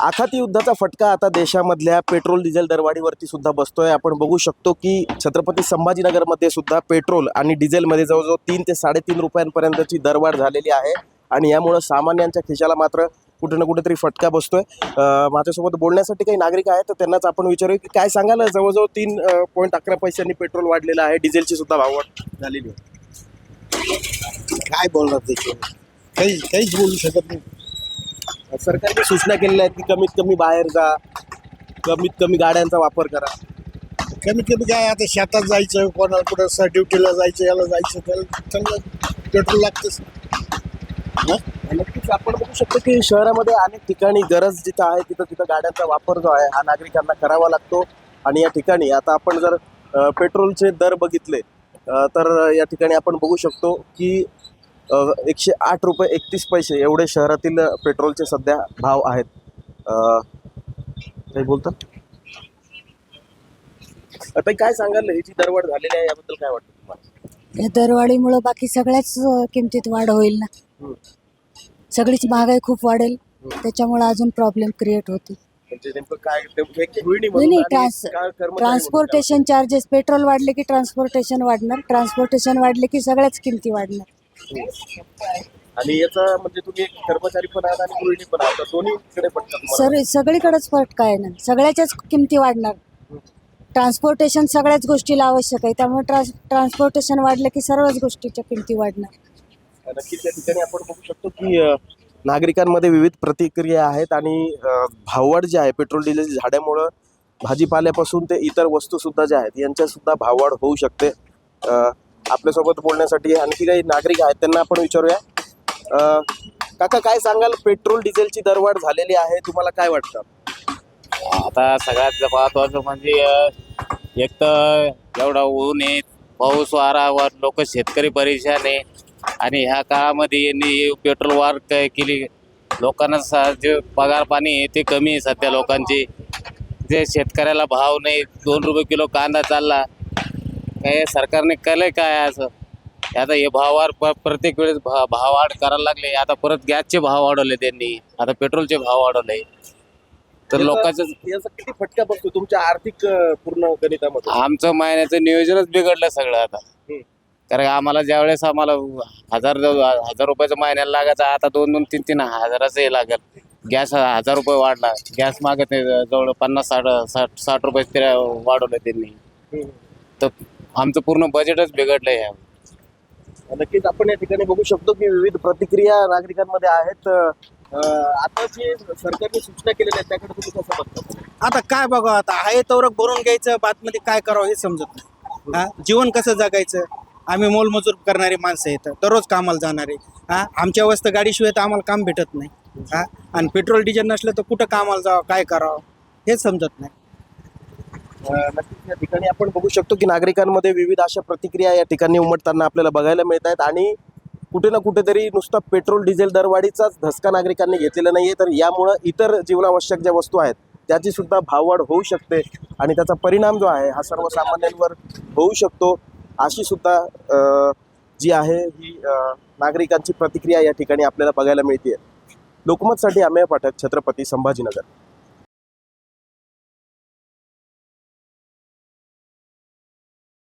आखाती युद्धाचा फटका आता देशामधल्या पेट्रोल डिझेल दरवाढीवरती सुद्धा बसतोय। आपण बघू शकतो की छत्रपती संभाजीनगरमध्ये सुद्धा पेट्रोल आणि डिझेलमध्ये जवळजवळ 3 ते 3.5 रुपयांपर्यंतची दरवाढ झालेली आहे आणि यामुळे सामान्यांच्या खिशाला मात्र कुठे ना कुठेतरी फटका बसतोय। माझ्यासोबत बोलण्यासाठी काही नागरिक आहेत, तर त्यांनाच आपण विचारूया की काय सांगाल। जवळजवळ 3.11 पैशांनी पेट्रोल वाढलेलं आहे, डिझेलची सुद्धा भाववाढ झालेली आहे। काय बोलणार त्याच्यावर? काहीच बोलू शकत नाही। सरकारने सूचना केलेल्या आहेत की कमीत कमी बाहेर जा, कमीत कमी गाड्यांचा वापर करा। कमीत कमी काय, आता शेतात जायचं, कोणाला कुठं ड्युटीला जायचं, याला जायचं, त्याला चांगलं पेट्रोल लागतंच। नक्कीच आपण बघू शकतो की शहरामध्ये अनेक ठिकाणी गरज जिथं आहे तिथं गाड्यांचा वापर जो आहे हा नागरिकांना करावा लागतो। आणि या ठिकाणी आता आपण जर पेट्रोलचे दर बघितले तर या ठिकाणी आपण बघू शकतो की 108 रुपये 31 पैसे एवढे शहरातील पेट्रोलचे सध्या भाव आहेत। काही बोलतात आता काय सांगाल, ही जी दरवाढ झालेली आहे याबद्दल काय वाटतं तुम्हाला? या दरवाढीमुळे बाकी सगळ्याच किमतीत वाढ होईल ना। सगळीच महागाई खूप वाढेल, त्याच्यामुळे अजून प्रॉब्लेम क्रिएट होतील। म्हणजे नेमकं काय गृहिणी नाही म्हणून नाही, आणि कर्मचारी म्हणून ट्रान्सपोर्टेशन चार्जेस, पेट्रोल वाढले की ट्रान्सपोर्टेशन वाढणार, ट्रान्सपोर्टेशन वाढले की सगळ्याच किमती वाढणार। आणि याचा म्हणजे तुम्ही एक कर्मचारी पण आहात आणि गृहिणी पण आहात, दोन्हीकडे पण सगळीकडेच फटका आहे ना, सगळ्याच्याच किमती वाढणार। ट्रान्सपोर्टेशन सगळ्याच गोष्टीला आवश्यक आहे, त्यामुळे ट्रान्सपोर्टेशन वाढलं की सर्वच गोष्टीच्या किमती वाढणार। नक्कीच या ठिकाणी आपण बघू शकतो की नागरिकांमध्ये विविध प्रतिक्रिया आहेत आणि भाववाढ जी आहे पेट्रोल डिझेल झाल्यामुळं भाजीपाल्यापासून ते इतर वस्तू सुद्धा ज्या आहेत यांच्या सुद्धा भाववाढ होऊ शकते। आपल्यासोबत बोलण्यासाठी आणखी काही नागरिक आहेत, त्यांना आपण विचारूया। काका काय सांगाल, पेट्रोल डिझेलची दरवाढ झालेली आहे, तुम्हाला काय वाटतं? आता सगळ्यात महत्वाचं म्हणजे एक तर एवढा ऊन आहे, पाऊस वारावर लोक शेतकरी परेशान आहे आणि ह्या काळामध्ये यांनी पेट्रोल वाढ केली। लोकांना जे पगार पाणी आहे ते कमी आहे सध्या लोकांची, जे शेतकऱ्याला भाव नाही, 2 रुपये किलो कांदा चालला, काय सरकारने केलंय काय असं? आता हे भाववाढ प्रत्येक वेळेस भाववाढ करायला लागले। आता परत गॅसचे भाव वाढवले त्यांनी, आता पेट्रोलचे भाव वाढवले, तर लोकांचं याचा किती फटका बसतो तुमच्या आर्थिक पूर्ण गणितामध्ये? आमचं महिन्याचं नियोजनच बिघडलं सगळं आता। कारण आम्हाला ज्यावेळेस आम्हाला 1000 रुपयाचं महिन्याला लागायचं, आता 2-2, 3-3 हजाराचं हे लागेल। गॅस 1000 रुपये वाढला, गॅस मागत नाही, जवळ 50-60 रुपये ते वाढवले त्यांनी, तर आमचं पूर्ण बजेटच बिघडलंय। नक्कीच आपण या ठिकाणी बघू शकतो की विविध प्रतिक्रिया नागरिकांमध्ये आहेत। आता जे सरकारने सूचना केलेल्या आहेत त्याकडे तुम्ही कसं बघता? आता काय बघा, आता आहे तवरक भरून घ्यायचं, बातमध्ये काय करावं हे समजत नाही। हा, जीवन कसं जगायचं? आम्ही मोलमजूर करणारी माणसं आहेत, दररोज कामाला जाणारे। हा, आमच्या अवस्था गाडीशिवाय तर आम्हाला काम भेटत नाही। हा, आणि पेट्रोल डिझेल नसलं तर कुठं कामाला जावं, काय करावं हेच समजत नाही। नक्कीच या ठिकाणी आपण बघू शकतो की नागरिकांमध्ये विविध अशा प्रतिक्रिया या ठिकाणी उमटताना आपल्याला बघायला मिळत आहेत आणि कुठे ना कुठेतरी नुसता पेट्रोल डिझेल दरवाढीचाच धसका नागरिकांनी घेतलेला नाहीये, तर यामुळं इतर जीवनावश्यक ज्या वस्तू आहेत त्याची सुद्धा भाववाढ होऊ शकते आणि त्याचा परिणाम जो आहे हा सर्वसामान्यांवर होऊ शकतो। अशी सुद्धा जी आहे ही नागरिकांची प्रतिक्रिया या ठिकाणी आपल्याला बघायला मिळते। लोकमतसाठी अमेय पाठक, छत्रपती संभाजीनगर।